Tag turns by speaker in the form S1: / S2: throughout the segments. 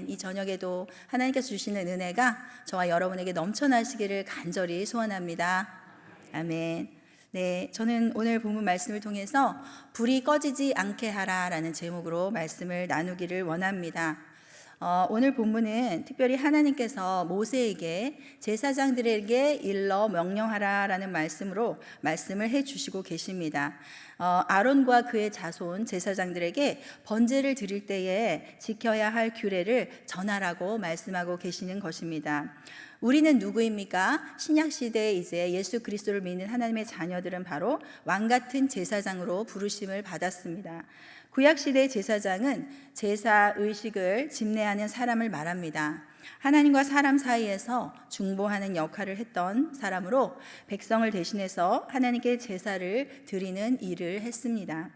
S1: 이 저녁에도 하나님께서 주시는 은혜가 저와 여러분에게 넘쳐나시기를 간절히 소원합니다. 아멘. 네, 저는 오늘 본문 말씀을 통해서 불이 꺼지지 않게 하라라는 제목으로 말씀을 나누기를 원합니다. 오늘 본문은 특별히 하나님께서 모세에게 제사장들에게 일러 명령하라라는 말씀으로 말씀을 해주시고 계십니다. 아론과 그의 자손 제사장들에게 번제를 드릴 때에 지켜야 할 규례를 전하라고 말씀하고 계시는 것입니다. 우리는 누구입니까? 신약 시대에 이제 예수 그리스도를 믿는 하나님의 자녀들은 바로 왕 같은 제사장으로 부르심을 받았습니다. 구약 시대의 제사장은 제사 의식을 집례하는 사람을 말합니다. 하나님과 사람 사이에서 중보하는 역할을 했던 사람으로 백성을 대신해서 하나님께 제사를 드리는 일을 했습니다.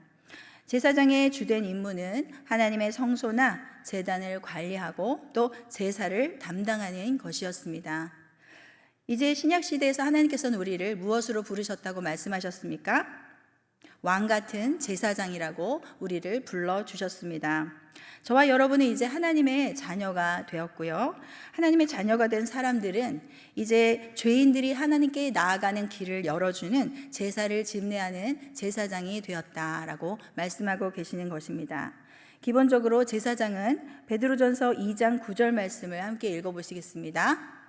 S1: 제사장의 주된 임무는 하나님의 성소나 제단을 관리하고 또 제사를 담당하는 것이었습니다. 이제 신약 시대에서 하나님께서는 우리를 무엇으로 부르셨다고 말씀하셨습니까? 왕 같은 제사장이라고 우리를 불러주셨습니다. 저와 여러분은 이제 하나님의 자녀가 되었고요. 하나님의 자녀가 된 사람들은 이제 죄인들이 하나님께 나아가는 길을 열어주는 제사를 집례하는 제사장이 되었다라고 말씀하고 계시는 것입니다. 기본적으로 제사장은 베드로전서 2장 9절 말씀을 함께 읽어보시겠습니다.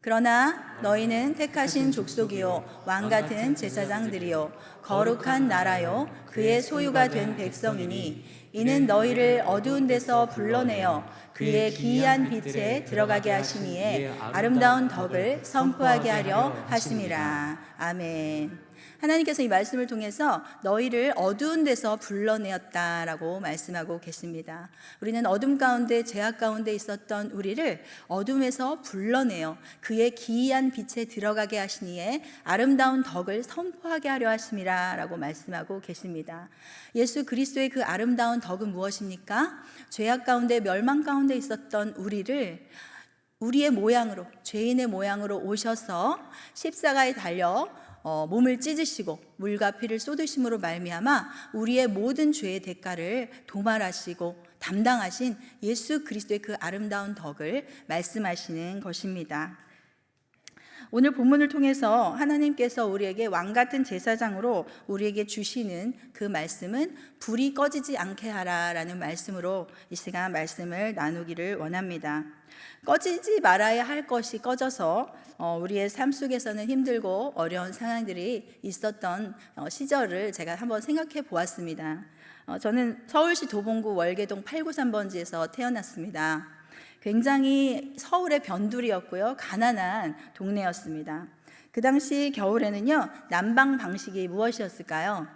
S1: 그러나 너희는 택하신 족속이요 왕같은 제사장들이요 거룩한 나라요 그의 소유가 된 백성이니 이는 너희를 어두운 데서 불러내어 그의 기이한 빛에 들어가게 하시니에 아름다운 덕을 선포하게 하려 하심이라. 아멘. 하나님께서 이 말씀을 통해서 너희를 어두운 데서 불러내었다라고 말씀하고 계십니다. 우리는 어둠 가운데 죄악 가운데 있었던 우리를 어둠에서 불러내어 그의 기이한 빛에 들어가게 하시니에 아름다운 덕을 선포하게 하려 하심이라 라고 말씀하고 계십니다. 예수 그리스도의 그 아름다운 덕은 무엇입니까? 죄악 가운데 멸망 가운데 있었던 우리를 우리의 모양으로 죄인의 모양으로 오셔서 십자가에 달려 몸을 찢으시고 물과 피를 쏟으심으로 말미암아 우리의 모든 죄의 대가를 도말하시고 담당하신 예수 그리스도의 그 아름다운 덕을 말씀하시는 것입니다. 오늘 본문을 통해서 하나님께서 우리에게 왕같은 제사장으로 우리에게 주시는 그 말씀은 불이 꺼지지 않게 하라라는 말씀으로 이 시간 말씀을 나누기를 원합니다. 꺼지지 말아야 할 것이 꺼져서 우리의 삶 속에서는 힘들고 어려운 상황들이 있었던 시절을 제가 한번 생각해 보았습니다. 저는 서울시 도봉구 월계동 893번지에서 태어났습니다. 굉장히 서울의 변두리였고요. 가난한 동네였습니다. 그 당시 겨울에는요. 난방 방식이 무엇이었을까요?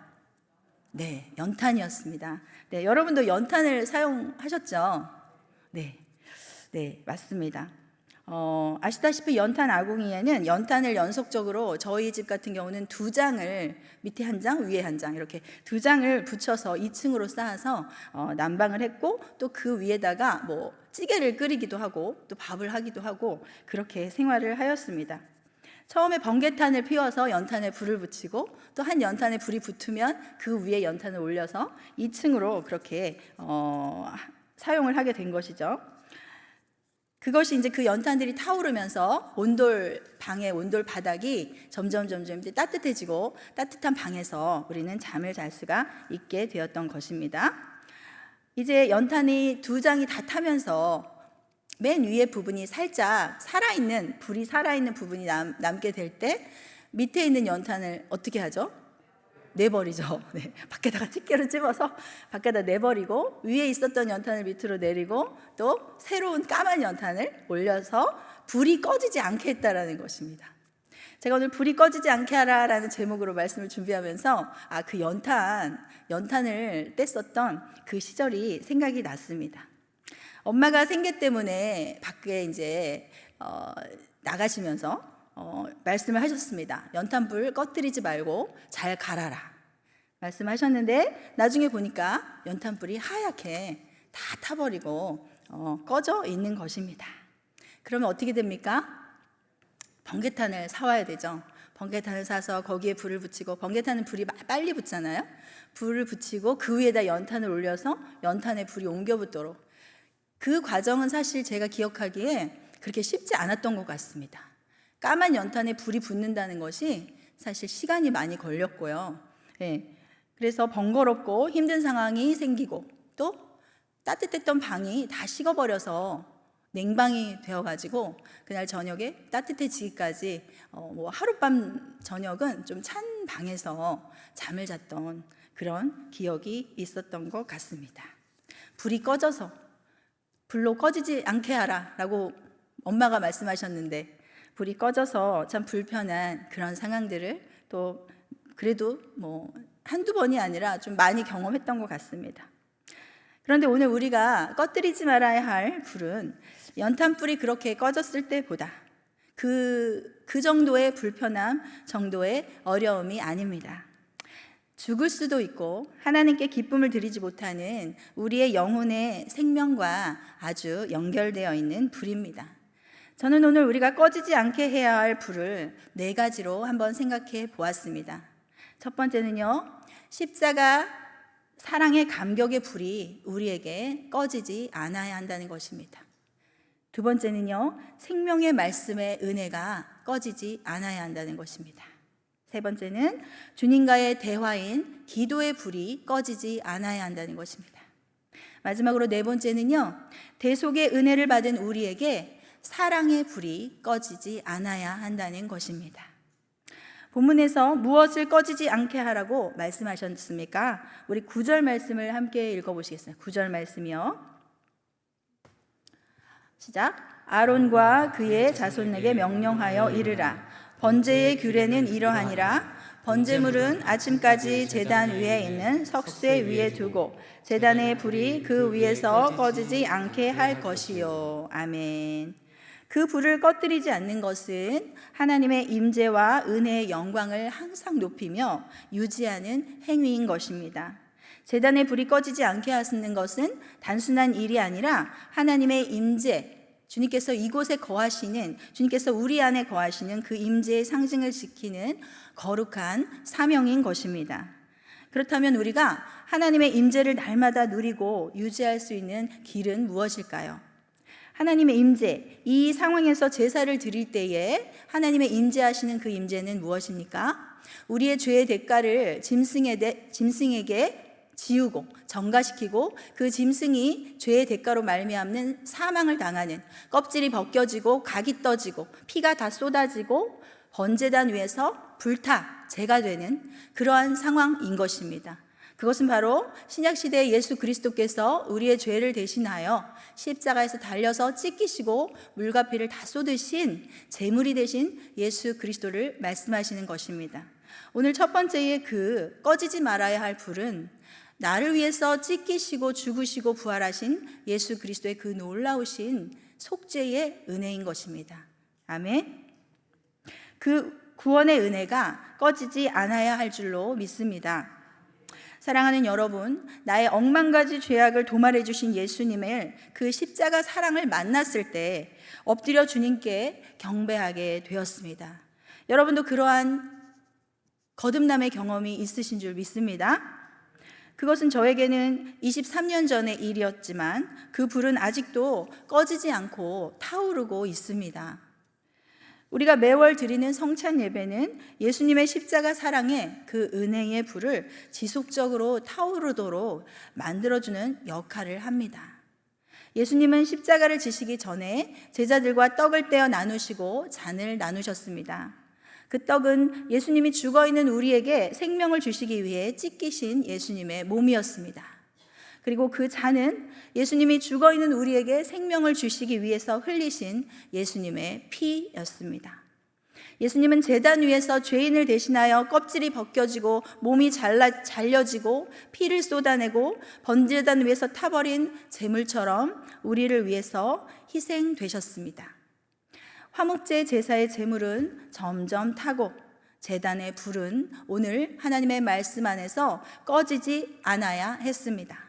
S1: 네, 연탄이었습니다. 네, 여러분도 연탄을 사용하셨죠? 네, 맞습니다. 아시다시피 연탄 아궁이에는 연탄을 연속적으로 저희 집 같은 경우는 2장을 밑에 1장 위에 1장 이렇게 2장을 붙여서 2층으로 쌓아서 난방을 했고 또 그 위에다가 뭐 찌개를 끓이기도 하고 또 밥을 하기도 하고 그렇게 생활을 하였습니다. 처음에 번개탄을 피워서 연탄에 불을 붙이고 또 한 연탄에 불이 붙으면 그 위에 연탄을 올려서 2층으로 그렇게 사용을 하게 된 것이죠. 그것이 이제 그 연탄들이 타오르면서 방의 온돌 바닥이 점점 이제 따뜻해지고 따뜻한 방에서 우리는 잠을 잘 수가 있게 되었던 것입니다. 이제 연탄이 2장이 다 타면서 맨 위에 부분이 살짝 불이 살아있는 부분이 남게 될 때 밑에 있는 연탄을 어떻게 하죠? 내버리죠. 네, 밖에다가 집게로 집어서 밖에다 내버리고 위에 있었던 연탄을 밑으로 내리고 또 새로운 까만 연탄을 올려서 불이 꺼지지 않게 했다라는 것입니다. 제가 오늘 불이 꺼지지 않게 하라라는 제목으로 말씀을 준비하면서 그 연탄을 뗐었던 그 시절이 생각이 났습니다. 엄마가 생계 때문에 밖에 이제 나가시면서 말씀을 하셨습니다. 연탄불 꺼뜨리지 말고 잘 갈아라 말씀하셨는데 나중에 보니까 연탄불이 하얗게 다 타버리고 꺼져 있는 것입니다. 그러면 어떻게 됩니까? 번개탄을 사와야 되죠. 번개탄을 사서 거기에 불을 붙이고 번개탄은 불이 빨리 붙잖아요. 불을 붙이고 그 위에다 연탄을 올려서 연탄에 불이 옮겨 붙도록 그 과정은 사실 제가 기억하기에 그렇게 쉽지 않았던 것 같습니다. 까만 연탄에 불이 붙는다는 것이 사실 시간이 많이 걸렸고요. 예, 그래서 번거롭고 힘든 상황이 생기고 또 따뜻했던 방이 다 식어버려서 냉방이 되어가지고 그날 저녁에 따뜻해지기까지 하룻밤 저녁은 좀 찬 방에서 잠을 잤던 그런 기억이 있었던 것 같습니다. 불이 꺼져서 불로 꺼지지 않게 하라 라고 엄마가 말씀하셨는데 불이 꺼져서 참 불편한 그런 상황들을 또 그래도 한두 번이 아니라 좀 많이 경험했던 것 같습니다. 그런데 오늘 우리가 꺼뜨리지 말아야 할 불은 연탄불이 그렇게 꺼졌을 때보다 그 정도의 불편함, 정도의 어려움이 아닙니다. 죽을 수도 있고 하나님께 기쁨을 드리지 못하는 우리의 영혼의 생명과 아주 연결되어 있는 불입니다. 저는 오늘 우리가 꺼지지 않게 해야 할 불을 4가지로 한번 생각해 보았습니다. 첫 번째는요, 십자가 사랑의 감격의 불이 우리에게 꺼지지 않아야 한다는 것입니다. 두 번째는요, 생명의 말씀의 은혜가 꺼지지 않아야 한다는 것입니다. 세 번째는 주님과의 대화인 기도의 불이 꺼지지 않아야 한다는 것입니다. 마지막으로 4번째는요, 대속의 은혜를 받은 우리에게 사랑의 불이 꺼지지 않아야 한다는 것입니다. 본문에서 무엇을 꺼지지 않게 하라고 말씀하셨습니까? 우리 9절 말씀을 함께 읽어보시겠어요? 9절 말씀이요. 시작. 아론과 그의 자손에게 명령하여 이르라. 번제의 규례는 이러하니라. 번제물은 아침까지 제단 위에 있는 석쇠 위에 두고 제단의 불이 그 위에서 꺼지지 않게 할 것이요. 아멘. 그 불을 꺼뜨리지 않는 것은 하나님의 임재와 은혜의 영광을 항상 높이며 유지하는 행위인 것입니다. 제단의 불이 꺼지지 않게 하시는 것은 단순한 일이 아니라 하나님의 임재, 주님께서 이곳에 거하시는, 주님께서 우리 안에 거하시는 그 임재의 상징을 지키는 거룩한 사명인 것입니다. 그렇다면 우리가 하나님의 임재를 날마다 누리고 유지할 수 있는 길은 무엇일까요? 하나님의 임재, 이 상황에서 제사를 드릴 때에 하나님의 임재하시는 그 임재는 무엇입니까? 우리의 죄의 대가를 짐승에게 지우고 전가시키고 그 짐승이 죄의 대가로 말미암는 사망을 당하는, 껍질이 벗겨지고 각이 떠지고 피가 다 쏟아지고 번제단 위에서 불타 제가 되는 그러한 상황인 것입니다. 그것은 바로 신약시대의 예수 그리스도께서 우리의 죄를 대신하여 십자가에서 달려서 찢기시고 물과 피를 다 쏟으신 제물이 되신 예수 그리스도를 말씀하시는 것입니다. 오늘 첫 번째의 그 꺼지지 말아야 할 불은 나를 위해서 찢기시고 죽으시고 부활하신 예수 그리스도의 그 놀라우신 속죄의 은혜인 것입니다. 아멘. 그 구원의 은혜가 꺼지지 않아야 할 줄로 믿습니다. 사랑하는 여러분, 나의 억만 가지 죄악을 도말해 주신 예수님의 그 십자가 사랑을 만났을 때 엎드려 주님께 경배하게 되었습니다. 여러분도 그러한 거듭남의 경험이 있으신 줄 믿습니다. 그것은 저에게는 23년 전의 일이었지만 그 불은 아직도 꺼지지 않고 타오르고 있습니다. 우리가 매월 드리는 성찬 예배는 예수님의 십자가 사랑의 그 은혜의 불을 지속적으로 타오르도록 만들어주는 역할을 합니다. 예수님은 십자가를 지시기 전에 제자들과 떡을 떼어 나누시고 잔을 나누셨습니다. 그 떡은 예수님이 죽어있는 우리에게 생명을 주시기 위해 찢기신 예수님의 몸이었습니다. 그리고 그 잔은 예수님이 죽어있는 우리에게 생명을 주시기 위해서 흘리신 예수님의 피였습니다. 예수님은 제단 위에서 죄인을 대신하여 껍질이 벗겨지고 몸이 잘려지고 피를 쏟아내고 번제단 위에서 타버린 제물처럼 우리를 위해서 희생되셨습니다. 화목제 제사의 제물은 점점 타고 제단의 불은 오늘 하나님의 말씀 안에서 꺼지지 않아야 했습니다.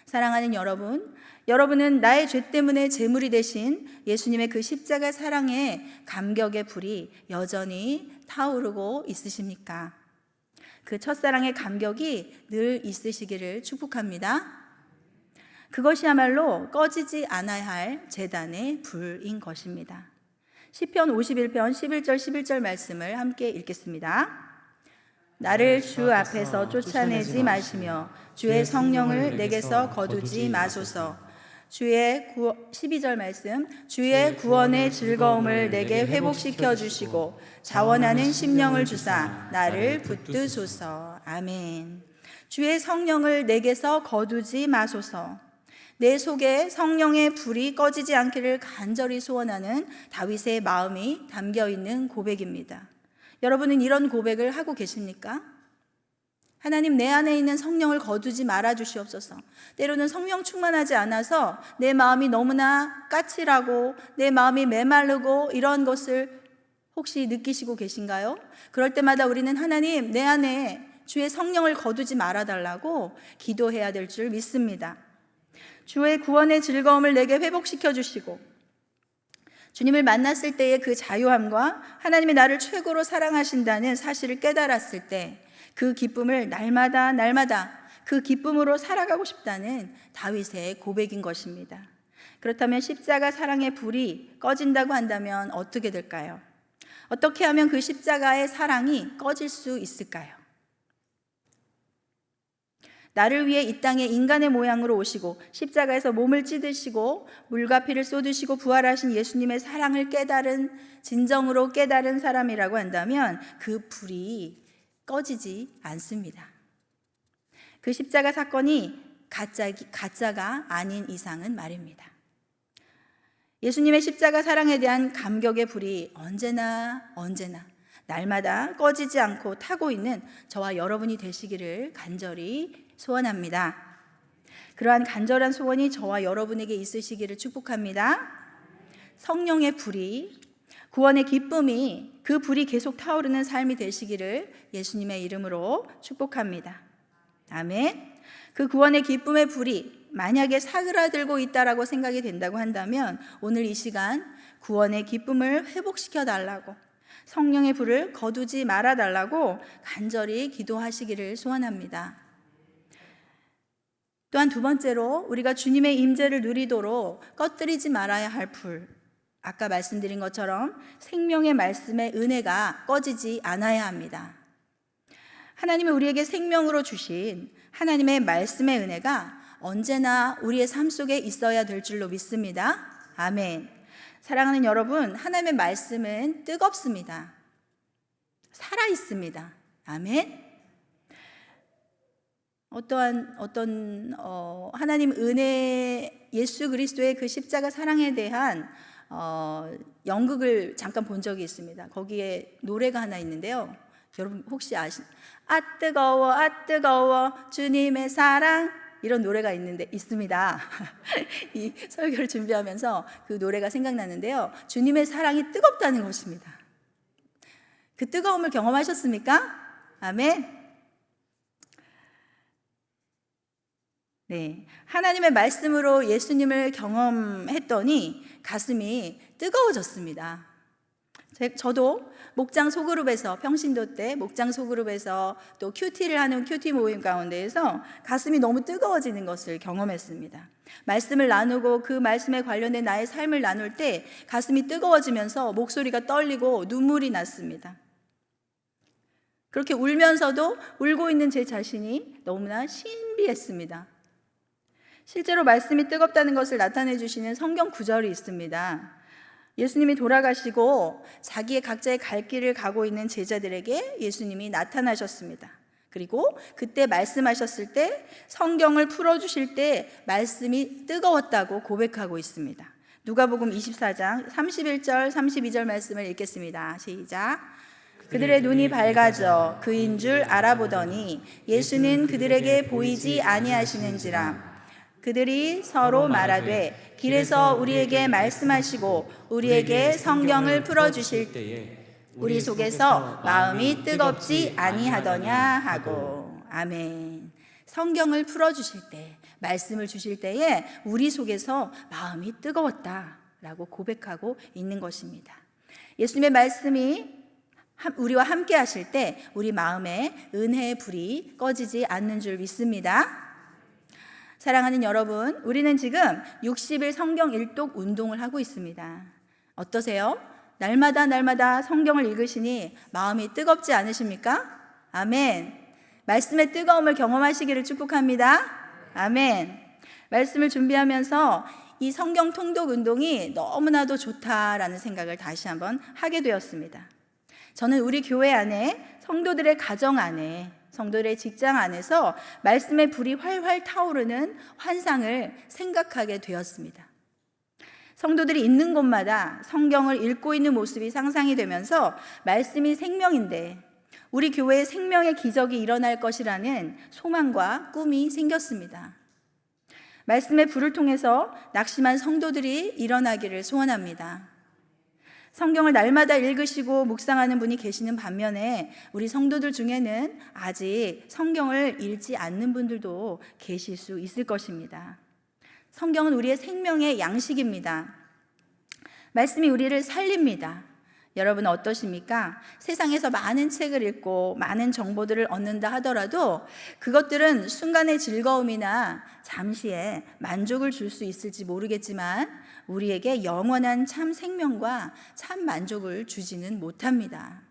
S1: 사랑하는 여러분, 여러분은 나의 죄 때문에 제물이 되신 예수님의 그 십자가 사랑의 감격의 불이 여전히 타오르고 있으십니까? 그 첫사랑의 감격이 늘 있으시기를 축복합니다. 그것이야말로 꺼지지 않아야 할 제단의 불인 것입니다. 시편 51편 11절 11절 말씀을 함께 읽겠습니다. 나를 주 앞에서 쫓아내지 마시며 주의 성령을 내게서 거두지 마소서. 12절 말씀, 주의 구원의 즐거움을 내게 회복시켜 주시고 자원하는 심령을 주사 나를 붙드소서. 아멘. 주의 성령을 내게서 거두지 마소서. 내 속에 성령의 불이 꺼지지 않기를 간절히 소원하는 다윗의 마음이 담겨 있는 고백입니다. 여러분은 이런 고백을 하고 계십니까? 하나님, 내 안에 있는 성령을 거두지 말아 주시옵소서. 때로는 성령 충만하지 않아서 내 마음이 너무나 까칠하고 내 마음이 메마르고 이런 것을 혹시 느끼시고 계신가요? 그럴 때마다 우리는 하나님, 내 안에 주의 성령을 거두지 말아 달라고 기도해야 될 줄 믿습니다. 주의 구원의 즐거움을 내게 회복시켜 주시고 주님을 만났을 때의 그 자유함과 하나님이 나를 최고로 사랑하신다는 사실을 깨달았을 때 그 기쁨을 날마다 그 기쁨으로 살아가고 싶다는 다윗의 고백인 것입니다. 그렇다면 십자가 사랑의 불이 꺼진다고 한다면 어떻게 될까요? 어떻게 하면 그 십자가의 사랑이 꺼질 수 있을까요? 나를 위해 이 땅에 인간의 모양으로 오시고 십자가에서 몸을 찢으시고 물과 피를 쏟으시고 부활하신 예수님의 사랑을 진정으로 깨달은 사람이라고 한다면 그 불이 꺼지지 않습니다. 그 십자가 사건이 가짜가 아닌 이상은 말입니다. 예수님의 십자가 사랑에 대한 감격의 불이 언제나 날마다 꺼지지 않고 타고 있는 저와 여러분이 되시기를 간절히 소원합니다. 그러한 간절한 소원이 저와 여러분에게 있으시기를 축복합니다. 성령의 불이, 구원의 기쁨이, 그 불이 계속 타오르는 삶이 되시기를 예수님의 이름으로 축복합니다. 아멘. 그 구원의 기쁨의 불이 만약에 사그라들고 있다라고 생각이 된다고 한다면 오늘 이 시간 구원의 기쁨을 회복시켜 달라고, 성령의 불을 거두지 말아 달라고 간절히 기도하시기를 소원합니다. 또한 두 번째로 우리가 주님의 임재를 누리도록 꺼뜨리지 말아야 할 불, 아까 말씀드린 것처럼 생명의 말씀의 은혜가 꺼지지 않아야 합니다. 하나님이 우리에게 생명으로 주신 하나님의 말씀의 은혜가 언제나 우리의 삶 속에 있어야 될 줄로 믿습니다. 아멘. 사랑하는 여러분, 하나님의 말씀은 뜨겁습니다. 살아 있습니다. 아멘. 하나님 은혜, 예수 그리스도의 그 십자가 사랑에 대한 연극을 잠깐 본 적이 있습니다. 거기에 노래가 하나 있는데요. 여러분 혹시 아 뜨거워 주님의 사랑, 이런 노래가 있습니다. 이 설교를 준비하면서 그 노래가 생각나는데요. 주님의 사랑이 뜨겁다는 것입니다. 그 뜨거움을 경험하셨습니까? 아멘. 네, 하나님의 말씀으로 예수님을 경험했더니 가슴이 뜨거워졌습니다. 저도 목장 소그룹에서, 평신도 때 목장 소그룹에서 또 큐티를 하는 큐티 모임 가운데에서 가슴이 너무 뜨거워지는 것을 경험했습니다. 말씀을 나누고 그 말씀에 관련된 나의 삶을 나눌 때 가슴이 뜨거워지면서 목소리가 떨리고 눈물이 났습니다. 그렇게 울면서도 울고 있는 제 자신이 너무나 신비했습니다. 실제로 말씀이 뜨겁다는 것을 나타내 주시는 성경 구절이 있습니다. 예수님이 돌아가시고 자기의 각자의 갈 길을 가고 있는 제자들에게 예수님이 나타나셨습니다. 그리고 그때 말씀하셨을 때, 성경을 풀어주실 때 말씀이 뜨거웠다고 고백하고 있습니다. 누가복음 24장 31절 32절 말씀을 읽겠습니다. 시작. 그들의 눈이 밝아져 그인 줄 알아보더니 예수는 그들에게 보이지 아니하시는지라. 그들이 서로 말하되 길에서 우리에게 말씀하시고 우리에게 성경을 풀어주실 때에 우리 속에서 마음이 뜨겁지 아니하더냐 하고. 아멘. 성경을 풀어주실 때, 말씀을 주실 때에 우리 속에서 마음이 뜨거웠다라고 고백하고 있는 것입니다. 예수님의 말씀이 우리와 함께 하실 때 우리 마음에 은혜의 불이 꺼지지 않는 줄 믿습니다. 사랑하는 여러분, 우리는 지금 60일 성경 일독 운동을 하고 있습니다. 어떠세요? 날마다 성경을 읽으시니 마음이 뜨겁지 않으십니까? 아멘. 말씀의 뜨거움을 경험하시기를 축복합니다. 아멘. 말씀을 준비하면서 이 성경 통독 운동이 너무나도 좋다라는 생각을 다시 한번 하게 되었습니다. 저는 우리 교회 안에, 성도들의 가정 안에, 성도들의 직장 안에서 말씀의 불이 활활 타오르는 환상을 생각하게 되었습니다. 성도들이 있는 곳마다 성경을 읽고 있는 모습이 상상이 되면서 말씀이 생명인데 우리 교회에 생명의 기적이 일어날 것이라는 소망과 꿈이 생겼습니다. 말씀의 불을 통해서 낙심한 성도들이 일어나기를 소원합니다. 성경을 날마다 읽으시고 묵상하는 분이 계시는 반면에 우리 성도들 중에는 아직 성경을 읽지 않는 분들도 계실 수 있을 것입니다. 성경은 우리의 생명의 양식입니다. 말씀이 우리를 살립니다. 여러분 어떠십니까? 세상에서 많은 책을 읽고 많은 정보들을 얻는다 하더라도 그것들은 순간의 즐거움이나 잠시의 만족을 줄 수 있을지 모르겠지만 우리에게 영원한 참 생명과 참 만족을 주지는 못합니다.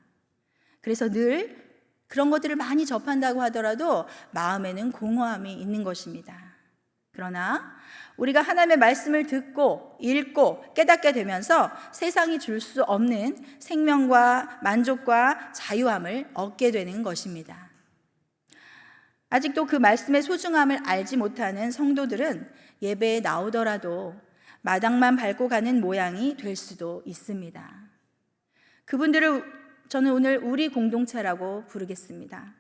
S1: 그래서 늘 그런 것들을 많이 접한다고 하더라도 마음에는 공허함이 있는 것입니다. 그러나 우리가 하나님의 말씀을 듣고 읽고 깨닫게 되면서 세상이 줄 수 없는 생명과 만족과 자유함을 얻게 되는 것입니다. 아직도 그 말씀의 소중함을 알지 못하는 성도들은 예배에 나오더라도 마당만 밟고 가는 모양이 될 수도 있습니다. 그분들을 저는 오늘 우리 공동체라고 부르겠습니다.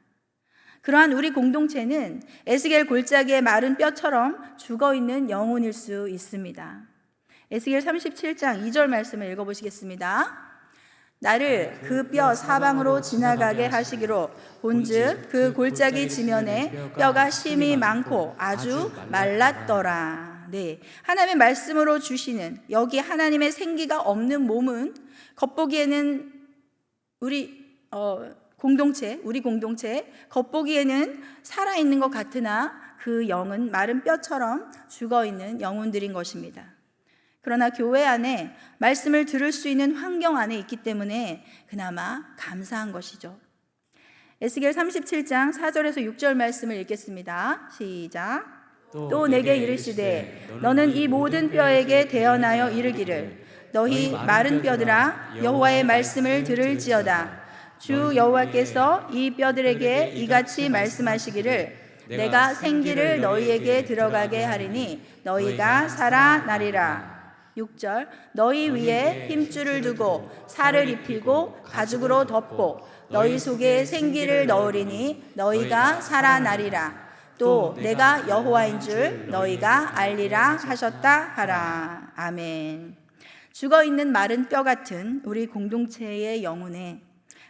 S1: 그러한 우리 공동체는 에스겔 골짜기의 마른 뼈처럼 죽어있는 영혼일 수 있습니다. 에스겔 37장 2절 말씀을 읽어보시겠습니다. 나를 그 뼈 사방으로 지나가게 하시기로 본즉 그 골짜기 지면에 뼈가 심이 많고 아주 말랐더라. 네, 하나님의 말씀으로 주시는 여기 하나님의 생기가 없는 몸은 겉보기에는 우리 공동체 겉보기에는 살아있는 것 같으나 그 영은 마른 뼈처럼 죽어있는 영혼들인 것입니다. 그러나 교회 안에 말씀을 들을 수 있는 환경 안에 있기 때문에 그나마 감사한 것이죠. 에스겔 37장 4절에서 6절 말씀을 읽겠습니다. 시작. 또 내게 이르시되 너는 이 모든 뼈에게 대언하여 이르기를 너희 마른 뼈들아 여호와의 말씀을 들을지어다. 주 여호와께서 이 뼈들에게 이같이 말씀하시기를 내가 생기를 너희에게 들어가게 하리니 너희가 살아나리라. 6절 너희 위에 힘줄을 두고 살을 입히고 가죽으로 덮고 너희 속에 생기를 넣으리니 너희가 살아나리라. 또 내가 여호와인 줄 너희가 알리라 하셨다 하라. 아멘. 죽어있는 마른 뼈 같은 우리 공동체의 영혼에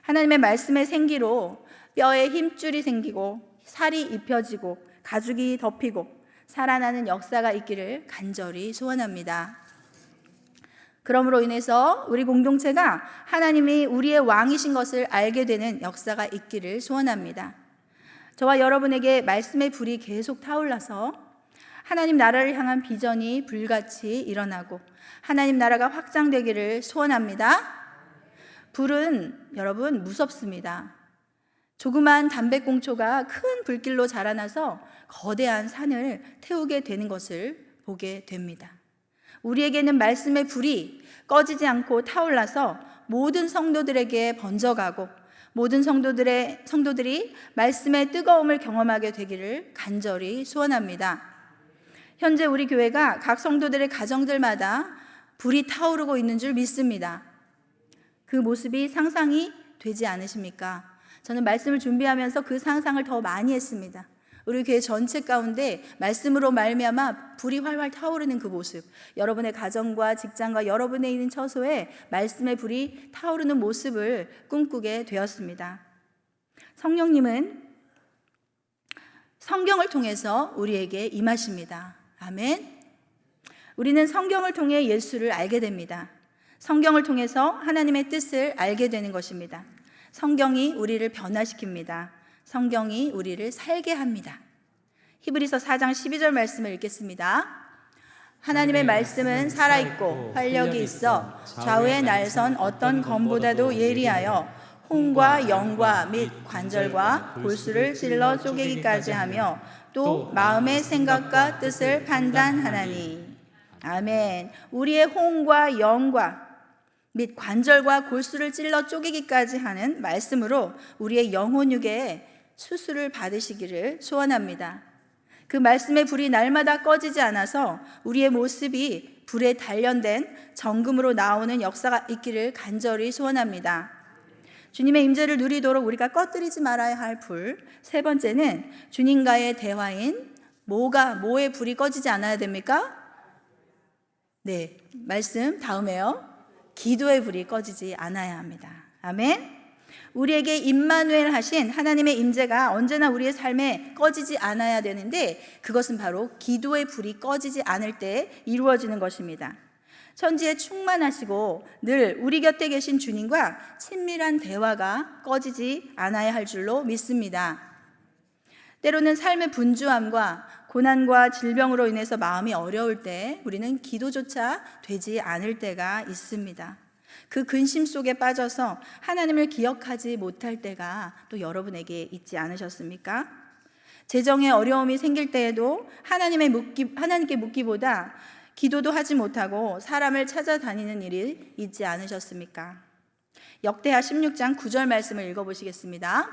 S1: 하나님의 말씀의 생기로 뼈에 힘줄이 생기고 살이 입혀지고 가죽이 덮이고 살아나는 역사가 있기를 간절히 소원합니다. 그러므로 인해서 우리 공동체가 하나님이 우리의 왕이신 것을 알게 되는 역사가 있기를 소원합니다. 저와 여러분에게 말씀의 불이 계속 타올라서 하나님 나라를 향한 비전이 불같이 일어나고 하나님 나라가 확장되기를 소원합니다. 불은 여러분 무섭습니다. 조그만 담배꽁초가 큰 불길로 자라나서 거대한 산을 태우게 되는 것을 보게 됩니다. 우리에게는 말씀의 불이 꺼지지 않고 타올라서 모든 성도들에게 번져가고 모든 성도들이 말씀의 뜨거움을 경험하게 되기를 간절히 소원합니다. 현재 우리 교회가 각 성도들의 가정들마다 불이 타오르고 있는 줄 믿습니다. 그 모습이 상상이 되지 않으십니까? 저는 말씀을 준비하면서 그 상상을 더 많이 했습니다. 우리 교회 전체 가운데 말씀으로 말미암아 불이 활활 타오르는 그 모습, 여러분의 가정과 직장과 여러분의 있는 처소에 말씀의 불이 타오르는 모습을 꿈꾸게 되었습니다. 성령님은 성경을 통해서 우리에게 임하십니다. 아멘. 우리는 성경을 통해 예수를 알게 됩니다. 성경을 통해서 하나님의 뜻을 알게 되는 것입니다. 성경이 우리를 변화시킵니다. 성경이 우리를 살게 합니다. 히브리서 4장 12절 말씀을 읽겠습니다. 하나님의 말씀은 살아있고 활력이 있어 좌우의 날선 어떤 검보다도 예리하여 혼과 영과 및 관절과 골수를 찔러 쪼개기까지 하며 또 마음의 생각과 뜻을 판단하나니. 아멘. 우리의 혼과 영과 및 관절과 골수를 찔러 쪼개기까지 하는 말씀으로 우리의 영혼 육에 수술을 받으시기를 소원합니다. 그 말씀의 불이 날마다 꺼지지 않아서 우리의 모습이 불에 단련된 정금으로 나오는 역사가 있기를 간절히 소원합니다. 주님의 임재를 누리도록 우리가 꺼뜨리지 말아야 할 불. 세 번째는 주님과의 대화인 뭐의 불이 꺼지지 않아야 됩니까? 네, 말씀 다음에요. 기도의 불이 꺼지지 않아야 합니다. 아멘. 우리에게 임마누엘 하신 하나님의 임재가 언제나 우리의 삶에 꺼지지 않아야 되는데 그것은 바로 기도의 불이 꺼지지 않을 때 이루어지는 것입니다. 천지에 충만하시고 늘 우리 곁에 계신 주님과 친밀한 대화가 꺼지지 않아야 할 줄로 믿습니다. 때로는 삶의 분주함과 고난과 질병으로 인해서 마음이 어려울 때 우리는 기도조차 되지 않을 때가 있습니다. 그 근심 속에 빠져서 하나님을 기억하지 못할 때가 또 여러분에게 있지 않으셨습니까? 재정에 어려움이 생길 때에도 하나님께 묻기보다 기도도 하지 못하고 사람을 찾아다니는 일이 있지 않으셨습니까? 역대하 16장 9절 말씀을 읽어보시겠습니다.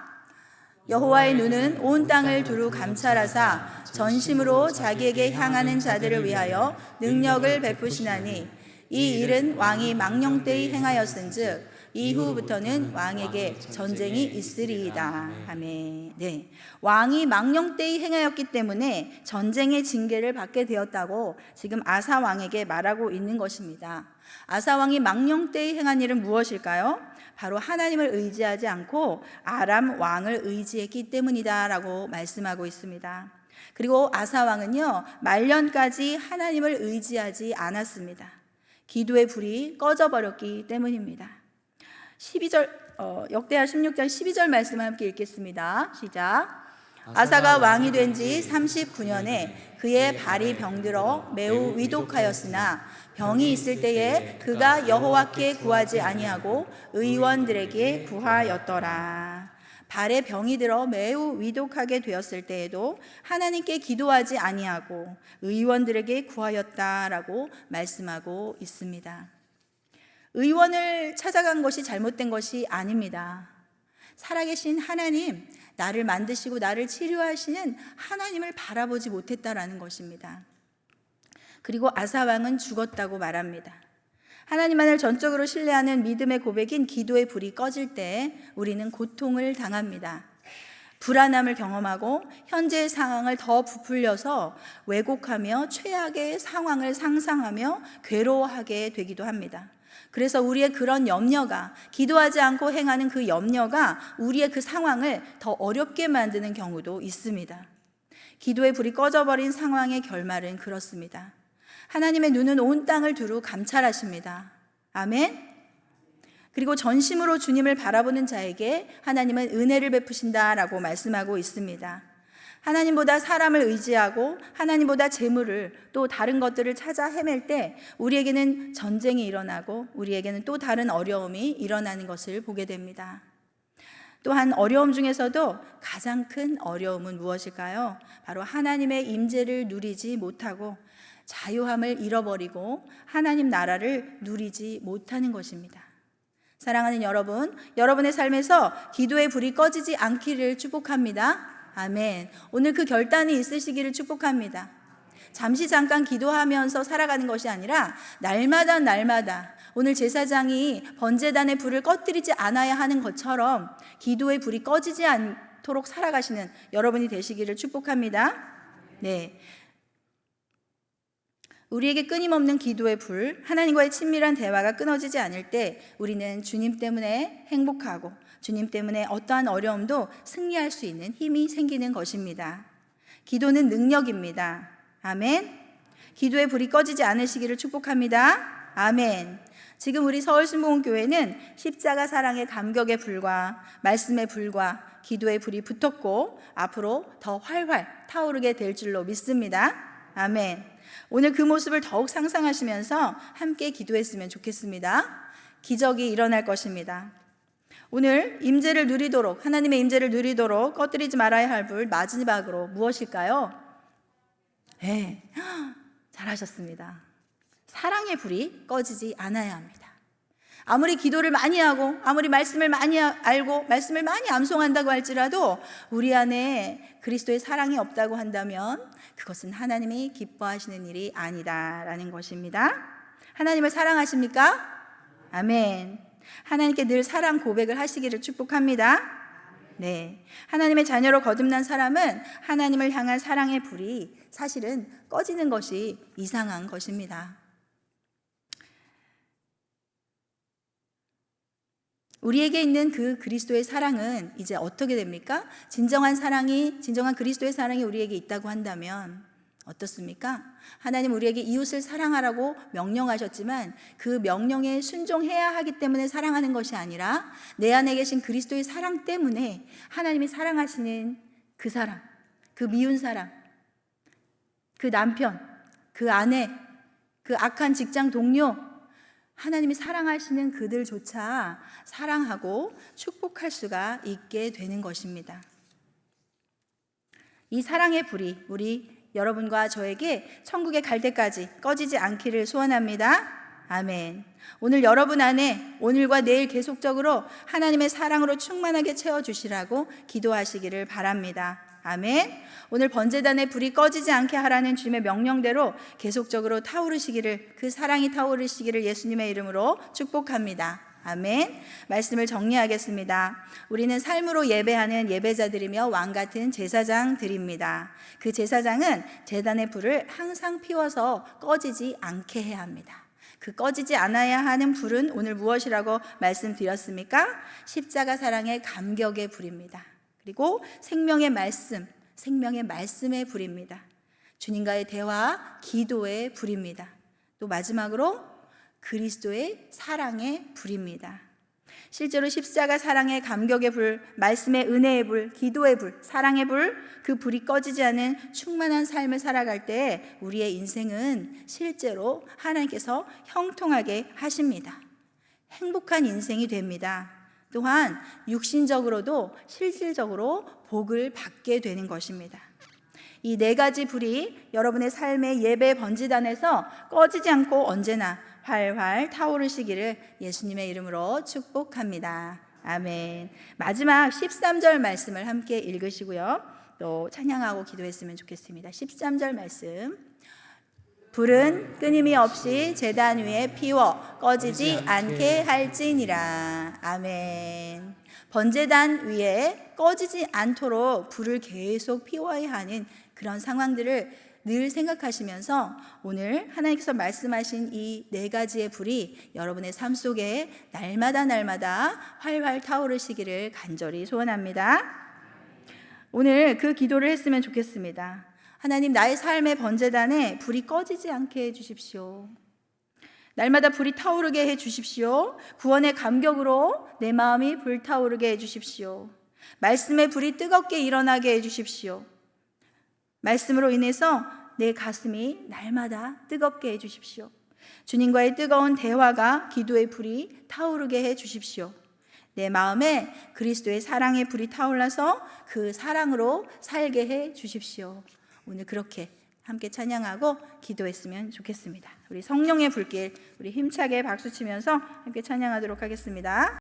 S1: 여호와의 눈은 온 땅을 두루 감찰하사 전심으로 자기에게 향하는 자들을 위하여 능력을 베푸시나니 이 일은 왕이 망령되이 행하였은즉 이후부터는 왕에게 전쟁이 있으리이다. 아멘. 네, 왕이 망령되이 행하였기 때문에 전쟁의 징계를 받게 되었다고 지금 아사 왕에게 말하고 있는 것입니다. 아사 왕이 망령되이 행한 일은 무엇일까요? 바로 하나님을 의지하지 않고 아람 왕을 의지했기 때문이다라고 말씀하고 있습니다. 그리고 아사 왕은요, 말년까지 하나님을 의지하지 않았습니다. 기도의 불이 꺼져버렸기 때문입니다. 12절, 역대하 16장 12절 말씀을 함께 읽겠습니다. 시작. 아사가 왕이 된 지 39년에 그의 발이 병들어 매우 위독하였으나 병이 있을 때에 그가 여호와께 구하지 아니하고 의원들에게 구하였더라. 발에 병이 들어 매우 위독하게 되었을 때에도 하나님께 기도하지 아니하고 의원들에게 구하였다라고 말씀하고 있습니다. 의원을 찾아간 것이 잘못된 것이 아닙니다. 살아계신 하나님, 나를 만드시고 나를 치료하시는 하나님을 바라보지 못했다라는 것입니다. 그리고 아사 왕은 죽었다고 말합니다. 하나님만을 전적으로 신뢰하는 믿음의 고백인 기도의 불이 꺼질 때 우리는 고통을 당합니다. 불안함을 경험하고 현재의 상황을 더 부풀려서 왜곡하며 최악의 상황을 상상하며 괴로워하게 되기도 합니다. 그래서 우리의 그런 염려가, 기도하지 않고 행하는 그 염려가 우리의 그 상황을 더 어렵게 만드는 경우도 있습니다. 기도의 불이 꺼져버린 상황의 결말은 그렇습니다. 하나님의 눈은 온 땅을 두루 감찰하십니다. 아멘. 그리고 전심으로 주님을 바라보는 자에게 하나님은 은혜를 베푸신다라고 말씀하고 있습니다. 하나님보다 사람을 의지하고 하나님보다 재물을 또 다른 것들을 찾아 헤맬 때 우리에게는 전쟁이 일어나고 우리에게는 또 다른 어려움이 일어나는 것을 보게 됩니다. 또한 어려움 중에서도 가장 큰 어려움은 무엇일까요? 바로 하나님의 임재를 누리지 못하고 자유함을 잃어버리고 하나님 나라를 누리지 못하는 것입니다. 사랑하는 여러분, 여러분의 삶에서 기도의 불이 꺼지지 않기를 축복합니다. 아멘. 오늘 그 결단이 있으시기를 축복합니다. 잠깐 기도하면서 살아가는 것이 아니라 날마다 오늘 제사장이 번제단의 불을 꺼뜨리지 않아야 하는 것처럼 기도의 불이 꺼지지 않도록 살아가시는 여러분이 되시기를 축복합니다. 네. 우리에게 끊임없는 기도의 불, 하나님과의 친밀한 대화가 끊어지지 않을 때 우리는 주님 때문에 행복하고 주님 때문에 어떠한 어려움도 승리할 수 있는 힘이 생기는 것입니다. 기도는 능력입니다. 아멘. 기도의 불이 꺼지지 않으시기를 축복합니다. 아멘. 지금 우리 서울신봉교회는 십자가 사랑의 감격의 불과 말씀의 불과 기도의 불이 붙었고 앞으로 더 활활 타오르게 될 줄로 믿습니다. 아멘. 오늘 그 모습을 더욱 상상하시면서 함께 기도했으면 좋겠습니다. 기적이 일어날 것입니다. 오늘 임재를 누리도록, 하나님의 임재를 누리도록 꺼뜨리지 말아야 할 불 마지막으로 무엇일까요? 네, 잘하셨습니다. 사랑의 불이 꺼지지 않아야 합니다. 아무리 기도를 많이 하고 아무리 말씀을 많이 알고 말씀을 많이 암송한다고 할지라도 우리 안에 그리스도의 사랑이 없다고 한다면 그것은 하나님이 기뻐하시는 일이 아니다라는 것입니다. 하나님을 사랑하십니까? 아멘. 하나님께 늘 사랑 고백을 하시기를 축복합니다. 네, 하나님의 자녀로 거듭난 사람은 하나님을 향한 사랑의 불이 사실은 꺼지는 것이 이상한 것입니다. 우리에게 있는 그 그리스도의 사랑은 이제 어떻게 됩니까? 진정한 그리스도의 사랑이 우리에게 있다고 한다면 어떻습니까? 하나님 우리에게 이웃을 사랑하라고 명령하셨지만 그 명령에 순종해야 하기 때문에 사랑하는 것이 아니라 내 안에 계신 그리스도의 사랑 때문에 하나님이 사랑하시는 그 사람, 그 미운 사람, 그 남편, 그 아내, 그 악한 직장 동료, 하나님이 사랑하시는 그들조차 사랑하고 축복할 수가 있게 되는 것입니다. 이 사랑의 불이 우리 여러분과 저에게 천국에 갈 때까지 꺼지지 않기를 소원합니다. 아멘. 오늘 여러분 안에 오늘과 내일 계속적으로 하나님의 사랑으로 충만하게 채워주시라고 기도하시기를 바랍니다. 아멘. 오늘 번제단의 불이 꺼지지 않게 하라는 주님의 명령대로 계속적으로 타오르시기를, 그 사랑이 타오르시기를 예수님의 이름으로 축복합니다. 아멘. 말씀을 정리하겠습니다. 우리는 삶으로 예배하는 예배자들이며 왕같은 제사장들입니다. 그 제사장은 제단의 불을 항상 피워서 꺼지지 않게 해야 합니다. 그 꺼지지 않아야 하는 불은 오늘 무엇이라고 말씀드렸습니까? 십자가 사랑의 감격의 불입니다. 그리고 생명의 말씀의 불입니다. 주님과의 대화, 기도의 불입니다. 또 마지막으로 그리스도의 사랑의 불입니다. 실제로 십자가 사랑의 감격의 불, 말씀의 은혜의 불, 기도의 불, 사랑의 불, 그 불이 꺼지지 않은 충만한 삶을 살아갈 때 우리의 인생은 실제로 하나님께서 형통하게 하십니다. 행복한 인생이 됩니다. 또한 육신적으로도 실질적으로 복을 받게 되는 것입니다. 이 네 가지 불이 여러분의 삶의 예배 번제단에서 꺼지지 않고 언제나 활활 타오르시기를 예수님의 이름으로 축복합니다. 아멘. 마지막 13절 말씀을 함께 읽으시고요. 또 찬양하고 기도했으면 좋겠습니다. 13절 말씀. 불은 끊임이 없이 제단 위에 피워 꺼지지 않게 할지니라. 아멘. 번제단 위에 꺼지지 않도록 불을 계속 피워야 하는 그런 상황들을 늘 생각하시면서 오늘 하나님께서 말씀하신 이 네 가지의 불이 여러분의 삶 속에 날마다 활활 타오르시기를 간절히 소원합니다. 오늘 그 기도를 했으면 좋겠습니다. 하나님, 나의 삶의 번제단에 불이 꺼지지 않게 해주십시오. 날마다 불이 타오르게 해주십시오. 구원의 감격으로 내 마음이 불타오르게 해주십시오. 말씀의 불이 뜨겁게 일어나게 해주십시오. 말씀으로 인해서 내 가슴이 날마다 뜨겁게 해주십시오. 주님과의 뜨거운 대화가 기도의 불이 타오르게 해주십시오. 내 마음에 그리스도의 사랑의 불이 타올라서 그 사랑으로 살게 해주십시오. 오늘 그렇게 함께 찬양하고 기도했으면 좋겠습니다. 우리 성령의 불길, 우리 힘차게 박수치면서 함께 찬양하도록 하겠습니다.